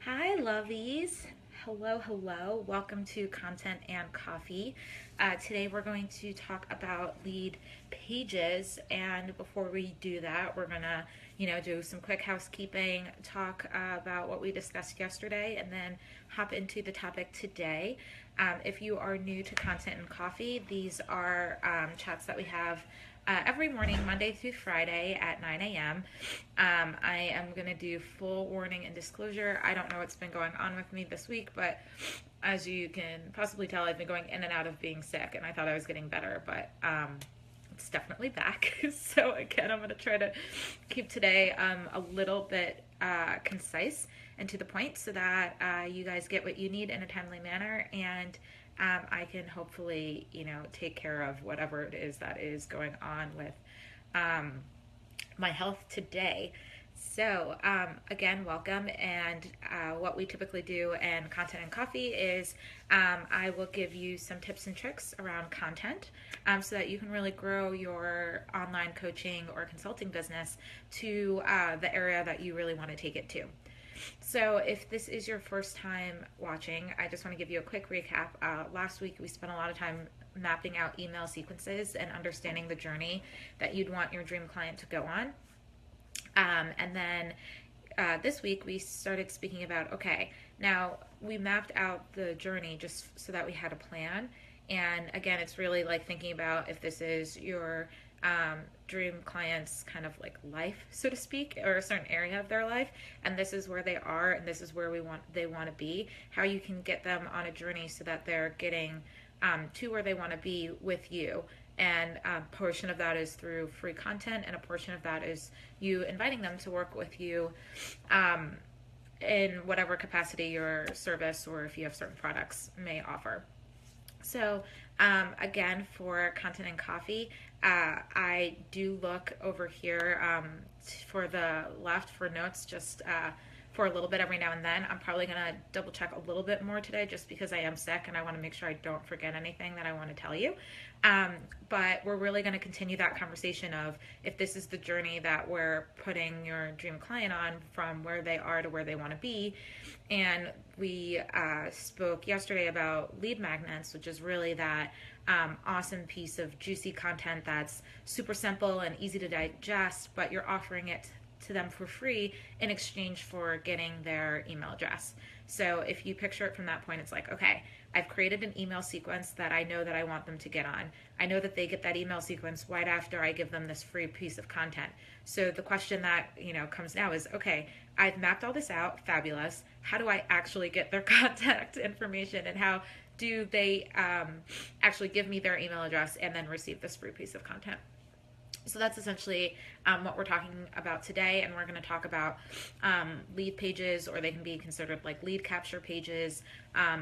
Hi, lovies. Hello, hello. Welcome to Content and Coffee. Today we're going to talk about lead pages, and before we do that, we're gonna, do some quick housekeeping, talk about what we discussed yesterday, and then hop into the topic today. If you are new to Content and Coffee, these are chats that we have every morning, Monday through Friday at 9 a.m. I am going to do full warning and disclosure. I don't know what's been going on with me this week, but as you can possibly tell, I've been going in and out of being sick, and I thought I was getting better, but it's definitely back. So, again, I'm going to try to keep today a little bit concise and to the point so that you guys get what you need in a timely manner, and I can hopefully, take care of whatever it is that is going on with um, my health today. So, again, welcome. And what we typically do in Content and Coffee is I will give you some tips and tricks around content so that you can really grow your online coaching or consulting business to the area that you really want to take it to. So, if this is your first time watching, I just want to give you a quick recap. Last week, we spent a lot of time mapping out email sequences and understanding the journey that you'd want your dream client to go on. And then this week, we started speaking about okay, now we mapped out the journey just so that we had a plan. And again, it's really like thinking about if this is your dream client's kind of like life, so to speak, or a certain area of their life, and this is where they are, and this is where they want to be. How you can get them on a journey so that they're getting to where they want to be with you. And a portion of that is through free content, and a portion of that is you inviting them to work with you in whatever capacity your service or if you have certain products may offer. So, again, for Content and Coffee, I do look over here for the left for notes just for a little bit every now and then. I'm probably going to double check a little bit more today just because I am sick and I want to make sure I don't forget anything that I want to tell you. But we're really going to continue that conversation of if this is the journey that we're putting your dream client on from where they are to where they want to be. And we spoke yesterday about lead magnets, which is really that awesome piece of juicy content that's super simple and easy to digest, but you're offering it to them for free in exchange for getting their email address. So if you picture it from that point, it's like, okay, I've created an email sequence that I know that I want them to get on. I know that they get that email sequence right after I give them this free piece of content. So the question that, comes now is, okay, I've mapped all this out, fabulous. How do I actually get their contact information, and how do they actually give me their email address and then receive this free piece of content? So that's essentially what we're talking about today, and we're going to talk about lead pages, or they can be considered like lead capture pages.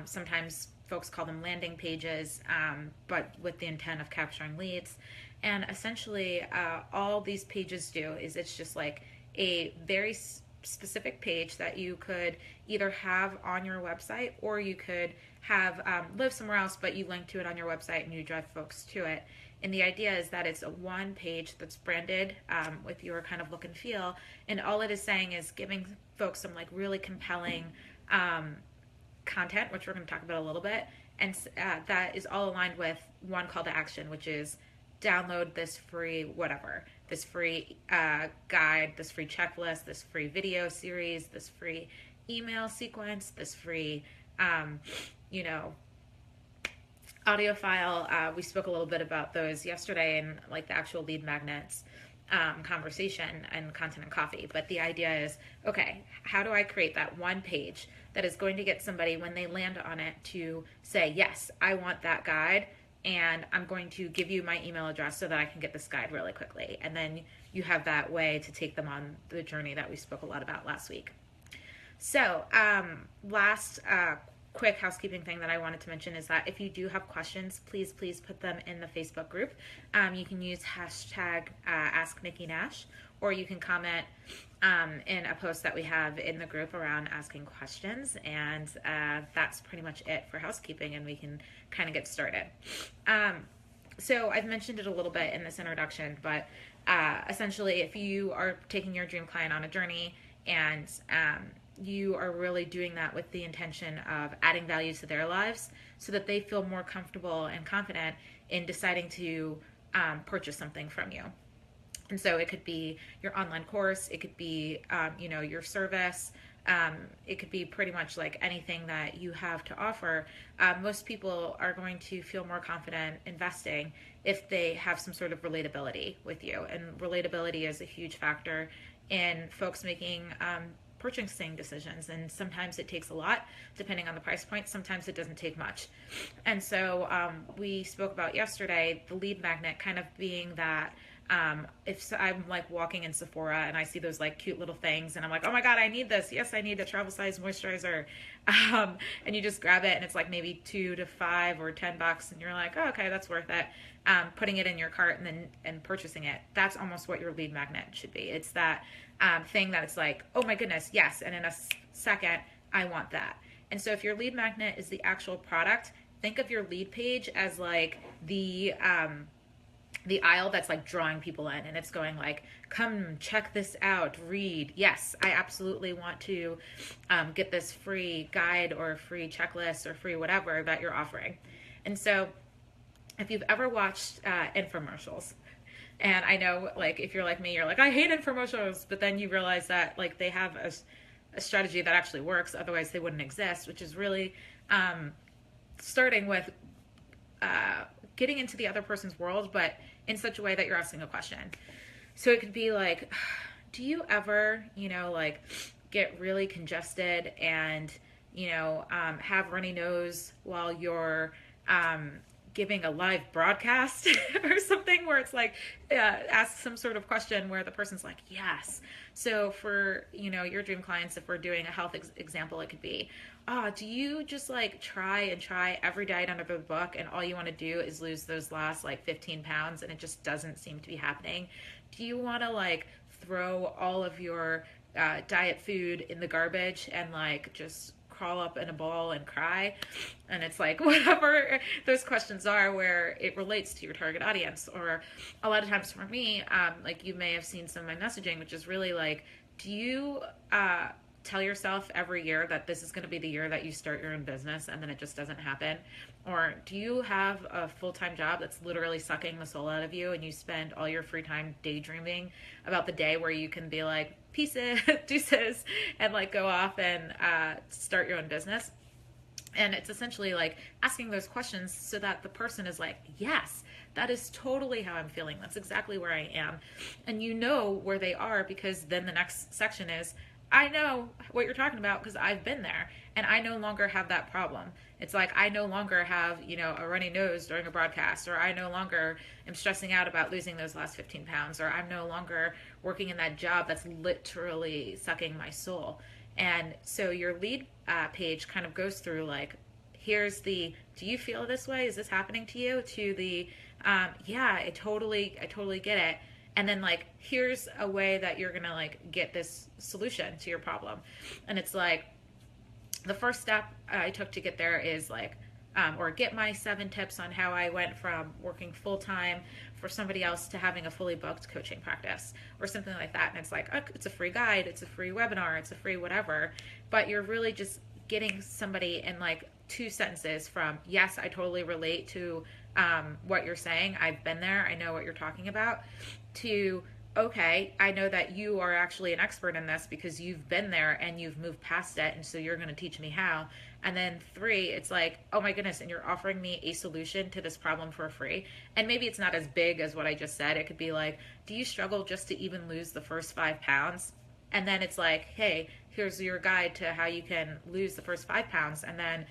Sometimes folks call them landing pages, but with the intent of capturing leads. And essentially, all these pages do is it's just like a very specific page that you could either have on your website, or you could have live somewhere else, but you link to it on your website and you drive folks to it. And the idea is that it's a one page that's branded with your kind of look and feel. And all it is saying is giving folks some like really compelling content, which we're going to talk about a little bit. And that is all aligned with one call to action, which is download this free whatever, this free guide, this free checklist, this free video series, this free email sequence, this free, you know, audio file. We spoke a little bit about those yesterday in like the actual lead magnets conversation and Content and Coffee. But the idea is, okay, how do I create that one page that is going to get somebody when they land on it to say, yes, I want that guide, and I'm going to give you my email address so that I can get this guide really quickly. And then you have that way to take them on the journey that we spoke a lot about last week. So last quick housekeeping thing that I wanted to mention is that if you do have questions, please put them in the Facebook group. You can use hashtag AskNikkiNash, or you can comment in a post that we have in the group around asking questions. And that's pretty much it for housekeeping, and we can kind of get started. So I've mentioned it a little bit in this introduction, but essentially if you are taking your dream client on a journey and you are really doing that with the intention of adding value to their lives so that they feel more comfortable and confident in deciding to purchase something from you. And so it could be your online course, it could be, your service. It could be pretty much like anything that you have to offer. Most people are going to feel more confident investing if they have some sort of relatability with you. And relatability is a huge factor in folks making purchasing decisions. And sometimes it takes a lot, depending on the price point. Sometimes it doesn't take much. And so we spoke about yesterday the lead magnet kind of being that. If I'm like walking in Sephora and I see those like cute little things and I'm like, oh my God, I need this. Yes, I need a travel size moisturizer. And you just grab it and it's like maybe $2 to $5 or $10 and you're like, oh, okay, that's worth it. Putting it in your cart and purchasing it. That's almost what your lead magnet should be. It's that thing that it's like, oh my goodness, yes. And in a second, I want that. And so if your lead magnet is the actual product, think of your lead page as like the aisle that's like drawing people in, and it's going like, come check this out, read. Yes, I absolutely want to get this free guide or free checklist or free whatever that you're offering. And so if you've ever watched infomercials, and I know like if you're like me, you're like, I hate infomercials, but then you realize that like they have a strategy that actually works, otherwise they wouldn't exist, which is really starting with getting into the other person's world, but in such a way that you're asking a question. So it could be like, do you ever, like get really congested and, have runny nose while you're giving a live broadcast or something where it's like, ask some sort of question where the person's like, yes. So for, your dream clients, if we're doing a health example, it could be, do you just like try every diet under the book and all you want to do is lose those last like 15 pounds and it just doesn't seem to be happening? Do you want to like throw all of your diet food in the garbage and like just crawl up in a ball and cry? And it's like whatever those questions are where it relates to your target audience. Or a lot of times for me, like you may have seen some of my messaging, which is really like, do you tell yourself every year that this is going to be the year that you start your own business and then it just doesn't happen? Or do you have a full-time job that's literally sucking the soul out of you and you spend all your free time daydreaming about the day where you can be like, pieces, deuces, and like go off and start your own business? And it's essentially like asking those questions so that the person is like, yes, that is totally how I'm feeling. That's exactly where I am. And you know where they are, because then the next section is, I know what you're talking about because I've been there and I no longer have that problem. It's like, I no longer have, a runny nose during a broadcast, or I no longer am stressing out about losing those last 15 pounds, or I'm no longer working in that job that's literally sucking my soul. And so your lead page kind of goes through like, here's the, do you feel this way? Is this happening to you? To the, yeah, I totally get it. And then like, here's a way that you're gonna like get this solution to your problem. And it's like, the first step I took to get there is like, or get my 7 tips on how I went from working full-time for somebody else to having a fully booked coaching practice, or something like that. And it's like, oh, it's a free guide, it's a free webinar, it's a free whatever. But you're really just getting somebody in like 2 sentences from, yes, I totally relate to what you're saying. I've been there. I know what you're talking about. To, okay, I know that you are actually an expert in this because you've been there and you've moved past it, and so you're going to teach me how. And then 3, it's like, oh my goodness, and you're offering me a solution to this problem for free. And maybe it's not as big as what I just said. It could be like, do you struggle just to even lose the first 5 pounds? And then it's like, hey, here's your guide to how you can lose the first 5 pounds. And then,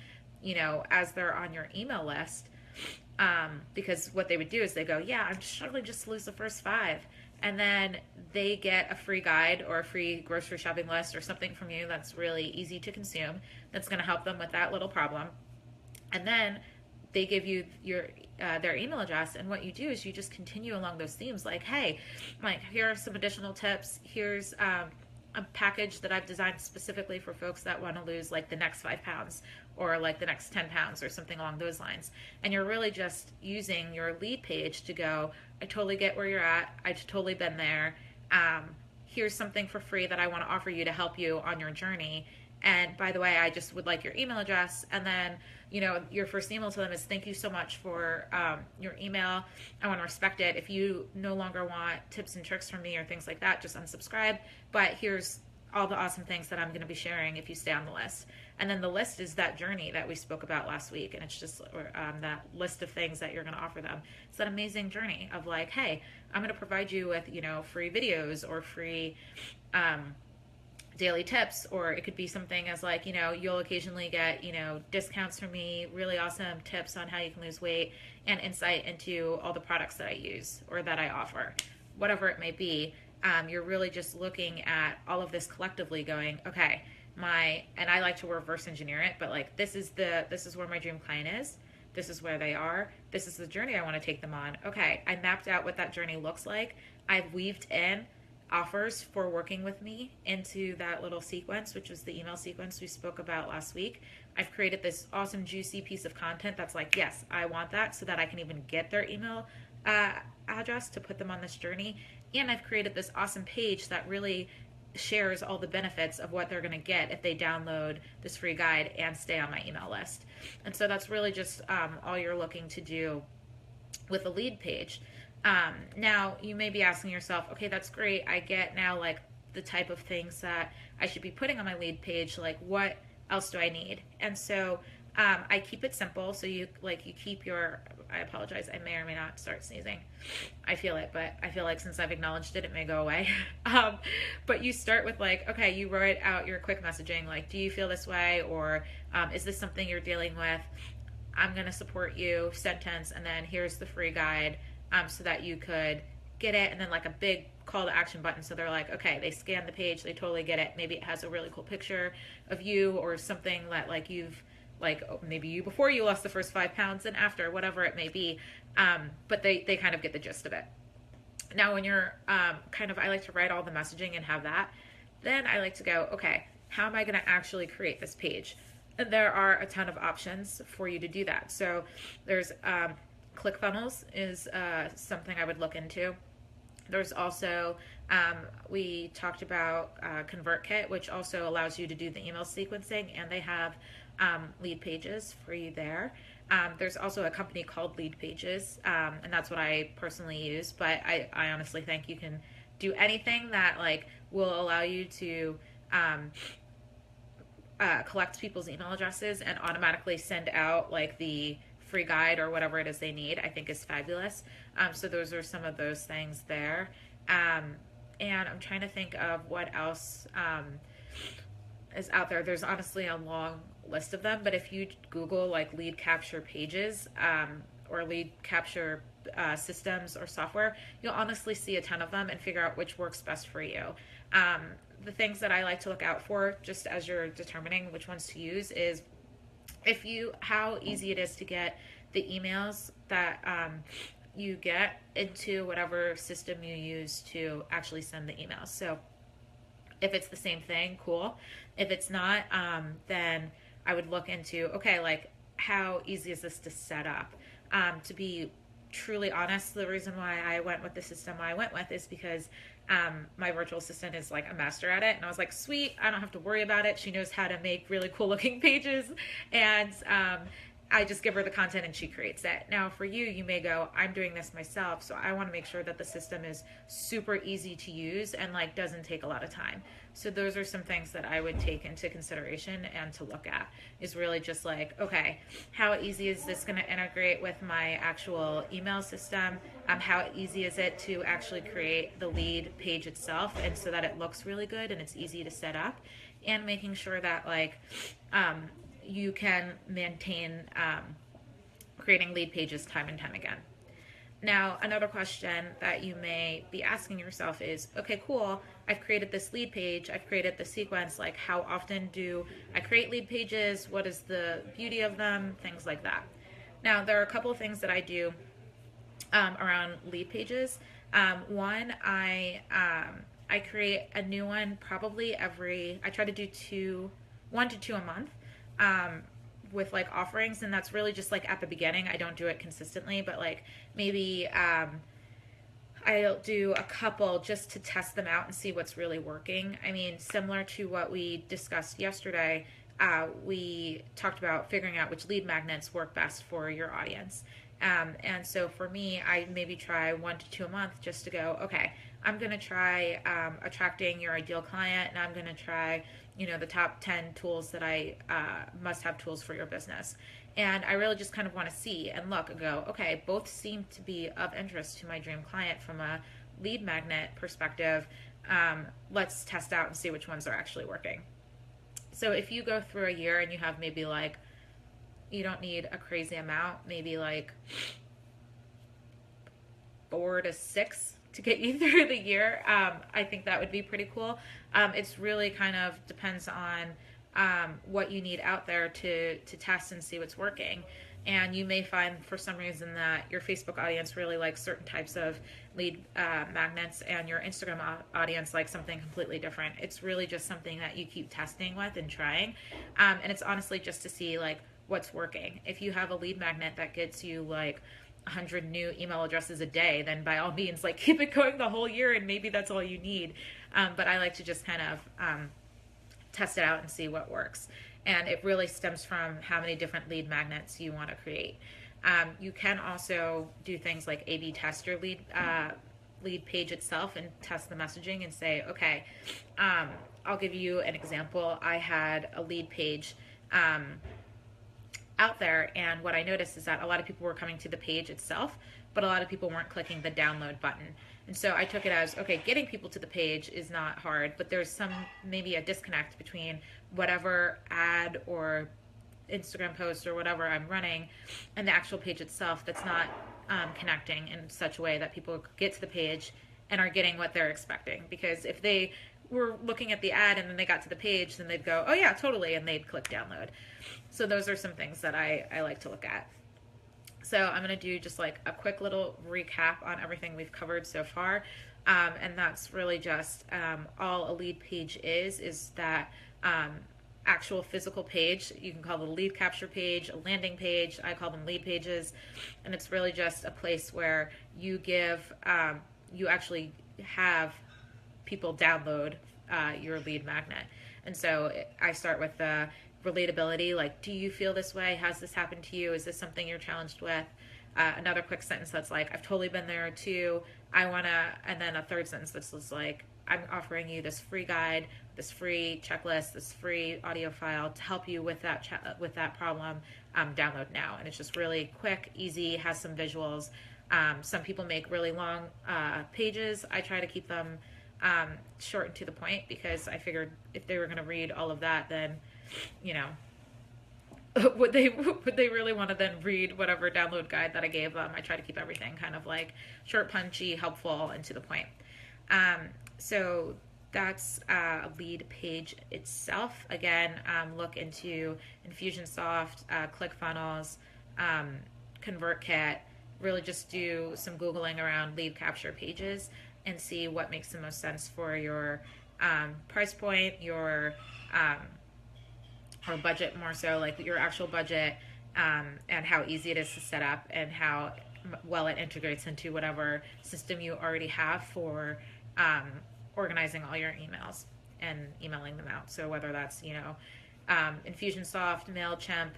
as they're on your email list, because what they would do is they go, yeah, I'm struggling just to lose the first 5. And then they get a free guide or a free grocery shopping list or something from you that's really easy to consume, that's going to help them with that little problem. And then they give you their email address, and what you do is you just continue along those themes, like, hey, like, here are some additional tips. Here's a package that I've designed specifically for folks that want to lose like the next 5 pounds or like the next 10 pounds or something along those lines. And you're really just using your lead page to go, I totally get where you're at. I've totally been there. here's something for free that I want to offer you to help you on your journey. And by the way, I just would like your email address. And then, your first email to them is, thank you so much for your email. I want to respect it. If you no longer want tips and tricks from me or things like that, just unsubscribe. But here's all the awesome things that I'm going to be sharing if you stay on the list. And then the list is that journey that we spoke about last week. And it's just that list of things that you're going to offer them. It's that amazing journey of like, hey, I'm going to provide you with, free videos or free daily tips, or it could be something as like, you'll occasionally get, discounts from me, really awesome tips on how you can lose weight, and insight into all the products that I use or that I offer, whatever it may be. You're really just looking at all of this collectively going, okay, and I like to reverse engineer it, but like, this is where my dream client is. This is where they are. This is the journey I want to take them on. Okay, I mapped out what that journey looks like. I've weaved in offers for working with me into that little sequence, which was the email sequence we spoke about last week. I've created this awesome, juicy piece of content that's like, yes, I want that, so that I can even get their email address to put them on this journey. And I've created this awesome page that really shares all the benefits of what they're going to get if they download this free guide and stay on my email list. And so that's really just all you're looking to do with a lead page. Now you may be asking yourself, okay, that's great. I get now like the type of things that I should be putting on my lead page. Like, what else do I need? And so I keep it simple. So you keep your, I apologize, I may or may not start sneezing. I feel it, but I feel like since I've acknowledged it, it may go away. But you start with like, okay, you write out your quick messaging. Like, do you feel this way? Or is this something you're dealing with? I'm going to support you, sentence, and then here's the free guide. So that you could get it, and then like a big call to action button. So they're like, okay, they scan the page, they totally get it. Maybe it has a really cool picture of you or something that like you've like, maybe you before you lost the first 5 pounds and after, whatever it may be. But they kind of get the gist of it. Now when you're I like to write all the messaging and have that. Then I like to go, okay, how am I going to actually create this page? And there are a ton of options for you to do that. So there's ClickFunnels is something I would look into. There's also, we talked about ConvertKit, which also allows you to do the email sequencing, and they have lead pages for you there. There's also a company called Lead Pages, and that's what I personally use, but I honestly think you can do anything that like will allow you to collect people's email addresses and automatically send out like the free guide or whatever it is they need, I think is fabulous. So those are some of those things there. And I'm trying to think of what else is out there. There's honestly a long list of them, but if you Google like lead capture pages or lead capture systems or software, you'll honestly see a ton of them and figure out which works best for you. The things that I like to look out for, just as you're determining which ones to use, is how easy it is to get the emails that you get into whatever system you use to actually send the emails. So if it's the same thing, cool. If it's not, then I would look into, okay, like how easy is this to set up? To be truly honest, the reason why I went with the system I went with is because my virtual assistant is like a master at it, and I was like, sweet, I don't have to worry about it. She knows how to make really cool looking pages, and I just give her the content and she creates it. Now for you, you may go, I'm doing this myself, so I want to make sure that the system is super easy to use and like doesn't take a lot of time. So those are some things that I would take into consideration and to look at, is really just like, okay, how easy is this going to integrate with my actual email system? How easy is it to actually create the lead page itself, and so that it looks really good and it's easy to set up, and making sure that like you can maintain creating lead pages time and time again. Now, another question that you may be asking yourself is, okay, cool, I've created this lead page, I've created the sequence, like how often do I create lead pages? What is the beauty of them? Things like that. Now, there are a couple of things that I do around lead pages. One, I create a new one probably I try to do 1 to 2 a month. With like offerings, and that's really just like at the beginning. I don't do it consistently, but like maybe I'll do a couple just to test them out and see what's really working. I mean, similar to what we discussed yesterday, we talked about figuring out which lead magnets work best for your audience. And so for me, I maybe try 1 to 2 a month just to go, okay, I'm going to try attracting your ideal client, and I'm going to try, the top 10 tools that I must have tools for your business. And I really just kind of want to see and look and go, okay, both seem to be of interest to my dream client from a lead magnet perspective. Let's test out and see which ones are actually working. So if you go through a year and you have maybe like, you don't need a crazy amount, maybe like 4 to 6 to get you through the year, I think that would be pretty cool. It's really kind of depends on what you need out there to test and see what's working. And you may find for some reason that your Facebook audience really likes certain types of lead magnets, and your Instagram audience likes something completely different. It's really just something that you keep testing with and trying. And it's honestly just to see like what's working. If you have a lead magnet that gets you like 100 new email addresses a day, then by all means, like keep it going the whole year, and maybe that's all you need. But I like to just kind of test it out and see what works. And it really stems from how many different lead magnets you want to create. You can also do things like A/B test your lead page itself and test the messaging and say, okay, I'll give you an example. I had a lead page out there, and what I noticed is that a lot of people were coming to the page itself, but a lot of people weren't clicking the download button. And so I took it as, okay, getting people to the page is not hard, but there's maybe a disconnect between whatever ad or Instagram post or whatever I'm running and the actual page itself that's not connecting in such a way that people get to the page and are getting what they're expecting. Because if they were looking at the ad and then they got to the page, then they'd go, oh yeah, totally, and they'd click download. So those are some things that I like to look at. So I'm going to do just like a quick little recap on everything we've covered so far. And that's really just all a lead page is that actual physical page. You can call it a lead capture page, a landing page. I call them lead pages. And it's really just a place where you give, you actually have people download your lead magnet. And so I start with the relatability, like, do you feel this way? Has this happened to you? Is this something you're challenged with? Another quick sentence that's like, I've totally been there too. And then a third sentence that's just like, I'm offering you this free guide, this free checklist, this free audio file to help you with that problem. Download now. And it's just really quick, easy, has some visuals. Some people make really long pages. I try to keep them short and to the point, because I figured if they were going to read all of that, then would they really want to then read whatever download guide that I gave them? I try to keep everything kind of like short, punchy, helpful, and to the point. So that's a lead page itself. Again, look into Infusionsoft, ClickFunnels, ConvertKit. Really just do some Googling around lead capture pages and see what makes the most sense for your price point, your or budget, more so like your actual budget, and how easy it is to set up and how well it integrates into whatever system you already have for organizing all your emails and emailing them out. So whether that's Infusionsoft, MailChimp,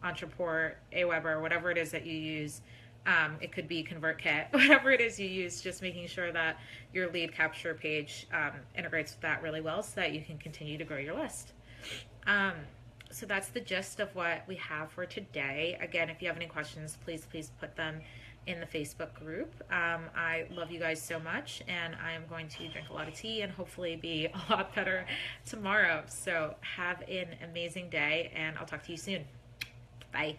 Entreport, Aweber, whatever it is that you use. It could be ConvertKit, whatever it is you use, just making sure that your lead capture page integrates with that really well so that you can continue to grow your list. So that's the gist of what we have for today. Again, if you have any questions, please put them in the Facebook group. I love you guys so much, and I am going to drink a lot of tea and hopefully be a lot better tomorrow. So have an amazing day, and I'll talk to you soon. Bye.